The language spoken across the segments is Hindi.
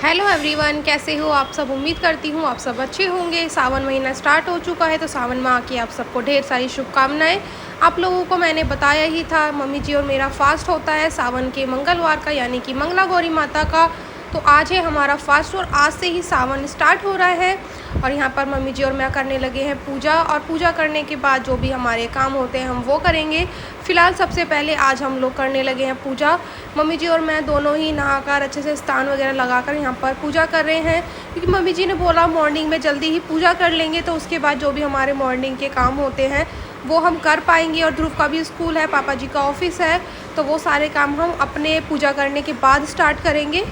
हेलो एवरीवन, कैसे हो आप सब। उम्मीद करती हूँ आप सब अच्छे होंगे। सावन महीना स्टार्ट हो चुका है तो सावन माह की आप सबको ढेर सारी शुभकामनाएं। आप लोगों को मैंने बताया ही था, मम्मी जी और मेरा फास्ट होता है सावन के मंगलवार का, यानी कि मंगला गौरी माता का। तो आज है हमारा फास्ट और आज से ही सावन स्टार्ट हो रहा है। और यहाँ पर मम्मी जी और मैं करने लगे हैं पूजा, और पूजा करने के बाद जो भी हमारे काम होते हैं हम वो करेंगे। फ़िलहाल सबसे पहले आज हम लोग करने लगे हैं पूजा। मम्मी जी और मैं दोनों ही नहाकर अच्छे से स्नान वगैरह लगाकर यहाँ पर पूजा कर रहे हैं, क्योंकि मम्मी जी ने बोला मॉर्निंग में जल्दी ही पूजा कर लेंगे तो उसके बाद जो भी हमारे मॉर्निंग के काम होते हैं वो हम कर पाएंगे। और ध्रुव का भी स्कूल है, पापा जी का ऑफिस है, तो वो सारे काम हम अपने पूजा करने के बाद स्टार्ट करेंगे।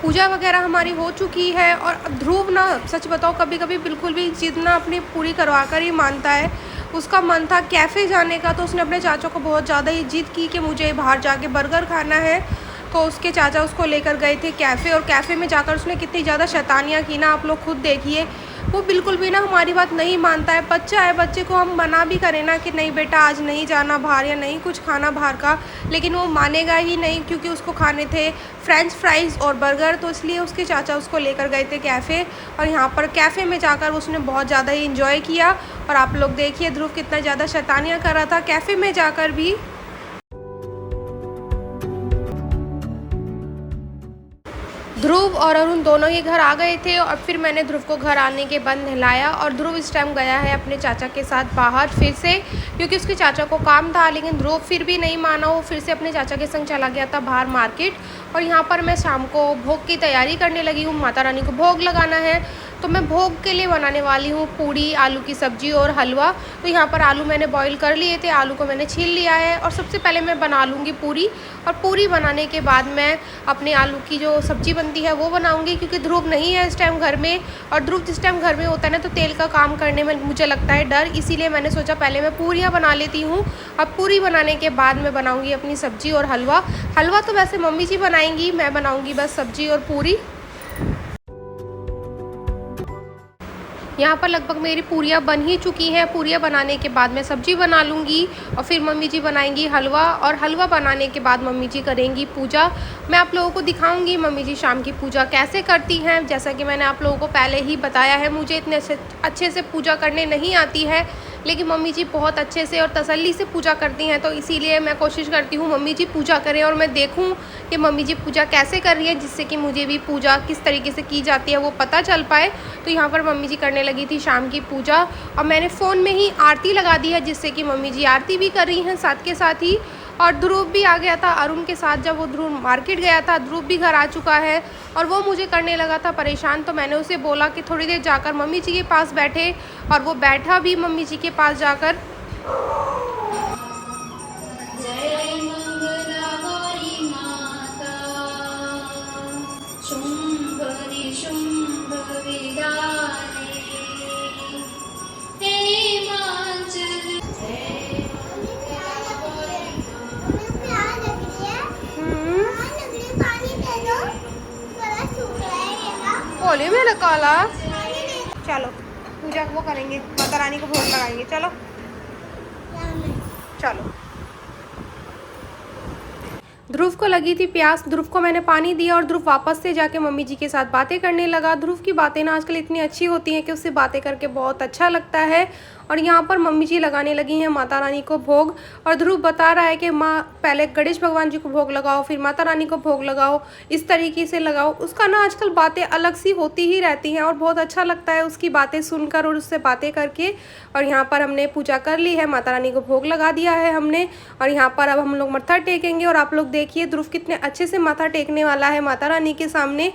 पूजा वगैरह हमारी हो चुकी है। और ध्रुव ना, सच बताओ, कभी कभी बिल्कुल भी जिद ना अपनी पूरी करवा कर ही मानता है। उसका मन था कैफ़े जाने का, तो उसने अपने चाचा को बहुत ज़्यादा ही जिद की कि मुझे बाहर जाके बर्गर खाना है। तो उसके चाचा उसको लेकर गए थे कैफ़े, और कैफ़े में जाकर उसने कितनी ज़्यादा शैतानियाँ की ना, आप लोग खुद देखिए। वो बिल्कुल भी ना हमारी बात नहीं मानता है। बच्चा है, बच्चे को हम मना भी करें ना कि नहीं बेटा आज नहीं जाना बाहर या नहीं कुछ खाना बाहर का, लेकिन वो मानेगा ही नहीं, क्योंकि उसको खाने थे फ्रेंच फ्राइज़ और बर्गर। तो इसलिए उसके चाचा उसको लेकर गए थे कैफ़े, और यहाँ पर कैफ़े में जाकर उसने बहुत ज़्यादा ही इंजॉय किया। और आप लोग देखिए ध्रुव कितना ज़्यादा शैतानियाँ कर रहा था कैफ़े में जाकर भी। ध्रुव और अरुण दोनों ही घर आ गए थे, और फिर मैंने ध्रुव को घर आने के बाद नहलाया। और ध्रुव इस टाइम गया है अपने चाचा के साथ बाहर फिर से, क्योंकि उसके चाचा को काम था। लेकिन ध्रुव फिर भी नहीं माना, वो फिर से अपने चाचा के संग चला गया था बाहर मार्केट। और यहाँ पर मैं शाम को भोग की तैयारी करने लगी हूँ, माता रानी को भोग लगाना है। तो मैं भोग के लिए बनाने वाली हूँ पूड़ी, आलू की सब्ज़ी और हलवा। तो यहाँ पर आलू मैंने बॉईल कर लिए थे, आलू को मैंने छील लिया है। और सबसे पहले मैं बना लूँगी पूरी, और पूरी बनाने के बाद मैं अपने आलू की जो सब्ज़ी बनती है वो बनाऊँगी, क्योंकि ध्रुव नहीं है इस टाइम घर में। और ध्रुव जिस टाइम घर में होता है ना, तो तेल का काम करने में मुझे लगता है डर, इसीलिए मैंने सोचा पहले मैं पूरियाँ बना लेती हूँ। अब पूरी बनाने के बाद मैं बनाऊँगी अपनी सब्ज़ी और हलवा। हलवा तो वैसे मम्मी जी बनाएंगी, मैं बनाऊँगी बस सब्ज़ी और पूरी। यहाँ पर लगभग मेरी पूरियाँ बन ही चुकी हैं। पूरियाँ बनाने के बाद मैं सब्ज़ी बना लूँगी, और फिर मम्मी जी बनाएंगी हलवा, और हलवा बनाने के बाद मम्मी जी करेंगी पूजा। मैं आप लोगों को दिखाऊंगी मम्मी जी शाम की पूजा कैसे करती हैं। जैसा कि मैंने आप लोगों को पहले ही बताया है, मुझे इतने अच्छे से पूजा करने नहीं आती है, लेकिन मम्मी जी बहुत अच्छे से और तसल्ली से पूजा करती हैं। तो इसीलिए मैं कोशिश करती हूँ मम्मी जी पूजा करें और मैं देखूँ कि मम्मी जी पूजा कैसे कर रही है, जिससे कि मुझे भी पूजा किस तरीके से की जाती है वो पता चल पाए। तो यहाँ पर मम्मी जी करने लगी थी शाम की पूजा, और मैंने फ़ोन में ही आरती लगा दी है, जिससे कि मम्मी जी आरती भी कर रही हैं साथ के साथ ही। और ध्रुव भी आ गया था अरुण के साथ, जब वो ध्रुव मार्केट गया था ध्रुव भी घर आ चुका है, और वो मुझे करने लगा था परेशान। तो मैंने उसे बोला कि थोड़ी देर जाकर मम्मी जी के पास बैठे, और वो बैठा भी मम्मी जी के पास जाकर। जय मंगला गौरी माता, शुंभ निशुंभ विदाने, हे मांचल। जय मंगला गौरी बोले मैंने काला। चलो पूजा वो करेंगे, माता रानी को भोग लगाएंगे। चलो चलो। ध्रुव को लगी थी प्यास, ध्रुव को मैंने पानी दिया, और ध्रुव वापस से जाके मम्मी जी के साथ बातें करने लगा। ध्रुव की बातें ना आजकल इतनी अच्छी होती हैं कि उससे बातें करके बहुत अच्छा लगता है। और यहाँ पर मम्मी जी लगाने लगी हैं माता रानी को भोग, और ध्रुव बता रहा है कि माँ पहले गणेश भगवान जी को भोग लगाओ, फिर माता रानी को भोग लगाओ, इस तरीके से लगाओ। उसका ना आजकल बातें अलग सी होती ही रहती हैं, और बहुत अच्छा लगता है उसकी बातें सुनकर और उससे बातें करके। और यहाँ पर हमने पूजा कर ली है, माता रानी को भोग लगा दिया है हमने, और यहाँ पर अब हम लोग मत्था टेकेंगे। और आप लोग देखिए ध्रुव कितने अच्छे से माथा टेकने वाला है माता रानी के सामने।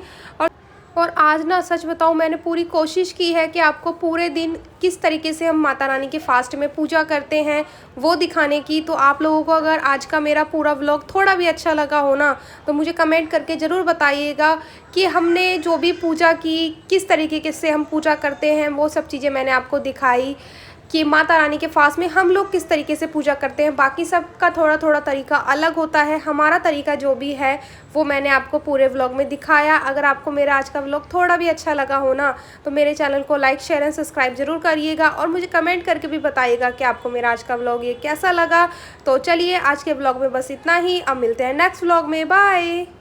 और आज ना सच बताऊं, मैंने पूरी कोशिश की है कि आपको पूरे दिन किस तरीके से हम माता रानी के फास्ट में पूजा करते हैं वो दिखाने की। तो आप लोगों को अगर आज का मेरा पूरा व्लॉग थोड़ा भी अच्छा लगा हो ना, तो मुझे कमेंट करके ज़रूर बताइएगा कि हमने जो भी पूजा की, किस तरीके से हम पूजा करते हैं, वो सब चीज़ें मैंने आपको दिखाई कि माता रानी के फास्ट में हम लोग किस तरीके से पूजा करते हैं। बाकी सबका थोड़ा थोड़ा तरीका अलग होता है, हमारा तरीका जो भी है वो मैंने आपको पूरे व्लॉग में दिखाया। अगर आपको मेरा आज का व्लॉग थोड़ा भी अच्छा लगा हो ना, तो मेरे चैनल को लाइक शेयर एंड सब्सक्राइब ज़रूर करिएगा, और मुझे कमेंट करके भी बताइएगा कि आपको मेरा आज का व्लॉग ये कैसा लगा। तो चलिए आज के व्लॉग में बस इतना ही, अब मिलते हैं नेक्स्ट व्लॉग में। बाय।